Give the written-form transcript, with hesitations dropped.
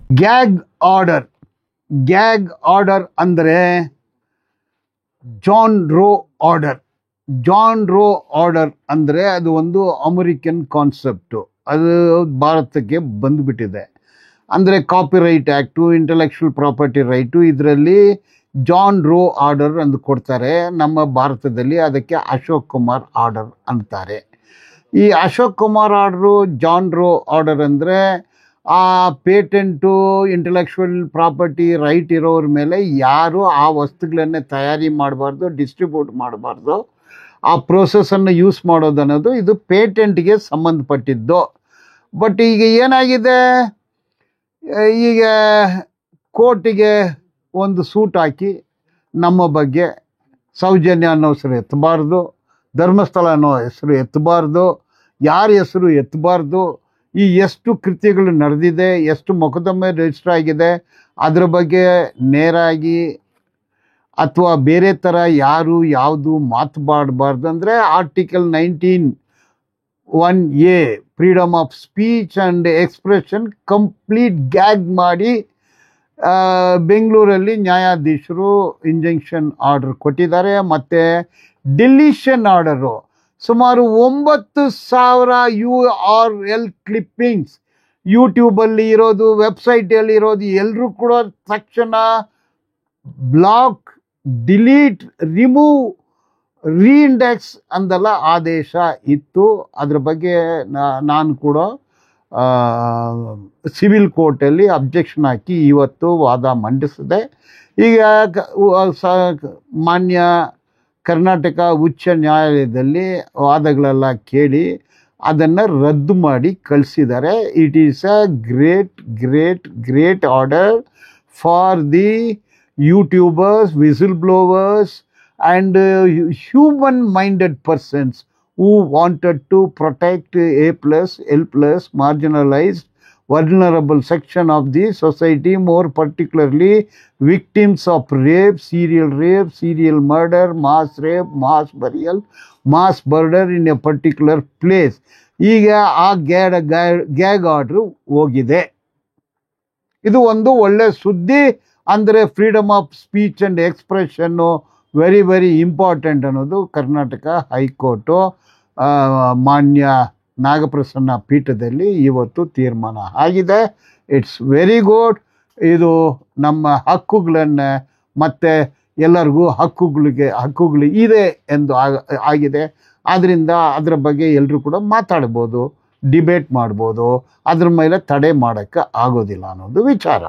ಗ್ಯಾಗ್ order. Gag order ಅಂದರೆ John Roe order. John Roe order ಅಂದರೆ ಅದು ಒಂದು ಅಮೆರಿಕನ್ ಕಾನ್ಸೆಪ್ಟು. ಅದು ಭಾರತಕ್ಕೆ ಬಂದುಬಿಟ್ಟಿದೆ. ಅಂದರೆ copyright act, intellectual property right, ಇದರಲ್ಲಿ ಜಾನ್ ರೋ ಆರ್ಡರ್ ಅಂದು ಕೊಡ್ತಾರೆ. ನಮ್ಮ ಭಾರತದಲ್ಲಿ ಅದಕ್ಕೆ ಅಶೋಕ್ ಕುಮಾರ್ ಆರ್ಡರ್ ಅಂತಾರೆ. ಈ Ashok Kumar order, John Roe order ಅಂದರೆ ಆ ಪೇಟೆಂಟು, ಇಂಟೆಲೆಕ್ಚುವಲ್ ಪ್ರಾಪರ್ಟಿ ರೈಟ್ ಇರೋರ ಮೇಲೆ ಯಾರು ಆ ವಸ್ತುಗಳನ್ನೇ ತಯಾರಿ ಮಾಡಬಾರ್ದು, ಡಿಸ್ಟ್ರಿಬ್ಯೂಟ್ ಮಾಡಬಾರ್ದು, ಆ ಪ್ರೋಸೆಸನ್ನು ಯೂಸ್ ಮಾಡೋದು ಅನ್ನೋದು ಇದು ಪೇಟೆಂಟ್ಗೆ ಸಂಬಂಧಪಟ್ಟಿದ್ದು. ಬಟ್ ಈಗ ಏನಾಗಿದೆ, ಈಗ ಕೋರ್ಟಿಗೆ ಒಂದು ಸೂಟ್ ಹಾಕಿ ನಮ್ಮ ಬಗ್ಗೆ ಸೌಜನ್ಯ ಅನ್ನೋ ಹೆಸರು ಎತ್ತಬಾರ್ದು, ಧರ್ಮಸ್ಥಳ ಅನ್ನೋ ಹೆಸರು ಎತ್ತಬಾರ್ದು, ಯಾರ ಹೆಸರು ಎತ್ತಬಾರ್ದು, ಈ ಎಷ್ಟು ಕೃತ್ಯಗಳು ನಡೆದಿದೆ, ಎಷ್ಟು ಮೊಕದ್ದಮೆ ರಿಜಿಸ್ಟರ್ ಆಗಿದೆ ಅದರ ಬಗ್ಗೆ ನೇರಾಗಿ ಅಥವಾ ಬೇರೆ ಥರ ಯಾರು ಯಾವುದು ಮಾತನಾಡಬಾರ್ದು ಅಂದರೆ article 19(1)(a freedom of speech and expression complete gag ಮಾಡಿ ಬೆಂಗಳೂರಲ್ಲಿ ನ್ಯಾಯಾಧೀಶರು ಇಂಜಂಕ್ಷನ್ ಆರ್ಡರ್ ಕೊಟ್ಟಿದ್ದಾರೆ. ಮತ್ತು ಡಿಲೀಷನ್ ಆರ್ಡರು ಸುಮಾರು 9,000 URL ಕ್ಲಿಪ್ಪಿಂಗ್ಸ್ ಯೂಟ್ಯೂಬಲ್ಲಿ ಇರೋದು, ವೆಬ್ಸೈಟಲ್ಲಿ ಇರೋದು ಎಲ್ಲರೂ ಕೂಡ ತಕ್ಷಣ ಬ್ಲಾಕ್, ಡಿಲೀಟ್, ರಿಮೂವ್, ರೀಇಂಡೆಕ್ಸ್ ಅಂದೆಲ್ಲ ಆದೇಶ ಇತ್ತು. ಅದ್ರ ಬಗ್ಗೆ ನಾನು ಕೂಡ ಸಿವಿಲ್ ಕೋರ್ಟಲ್ಲಿ ಅಬ್ಜೆಕ್ಷನ್ ಹಾಕಿ ಇವತ್ತು ವಾದ ಮಂಡಿಸಿದೆ. ಈಗ ಮಾನ್ಯ ಕರ್ನಾಟಕ ಉಚ್ಚ ನ್ಯಾಯಾಲಯದಲ್ಲಿ ವಾದಗಳೆಲ್ಲ ಕೇಳಿ ಅದನ್ನು ರದ್ದು ಮಾಡಿ ಕಳಿಸಿದ್ದಾರೆ. It is a great order for the YouTubers, whistle blowers and human-minded persons who wanted to protect A+, L+, marginalized, vulnerable section of the society, more particularly victims of rape, serial murder, mass rape, mass burial, mass murder in a particular place. ಈಗ ಆ ಗ್ಯಾಗ್ order ಹೋಗಿದೆ. ಇದು ಒಂದು ಒಳ್ಳೆ ಸುದ್ದಿ. ಅಂದರೆ freedom of speech and expression very important ಅನ್ನೋದು Karnataka high court ಮಾನ್ಯ ನಾಗಪ್ರಸನ್ನ ಪೀಠದಲ್ಲಿ ಇವತ್ತು ತೀರ್ಮಾನ ಆಗಿದೆ. It's very good. ಇದು ನಮ್ಮ ಹಕ್ಕುಗಳನ್ನು ಮತ್ತು ಎಲ್ಲರಿಗೂ ಹಕ್ಕುಗಳು ಇದೆ ಎಂದು ಆಗಿದೆ. ಆದ್ದರಿಂದ ಅದರ ಬಗ್ಗೆ ಎಲ್ಲರೂ ಕೂಡ ಮಾತಾಡ್ಬೋದು, ಡಿಬೇಟ್ ಮಾಡ್ಬೋದು, ಅದ್ರ ಮೇಲೆ ತಡೆ ಮಾಡೋಕ್ಕೆ ಆಗೋದಿಲ್ಲ ಅನ್ನೋದು ವಿಚಾರ.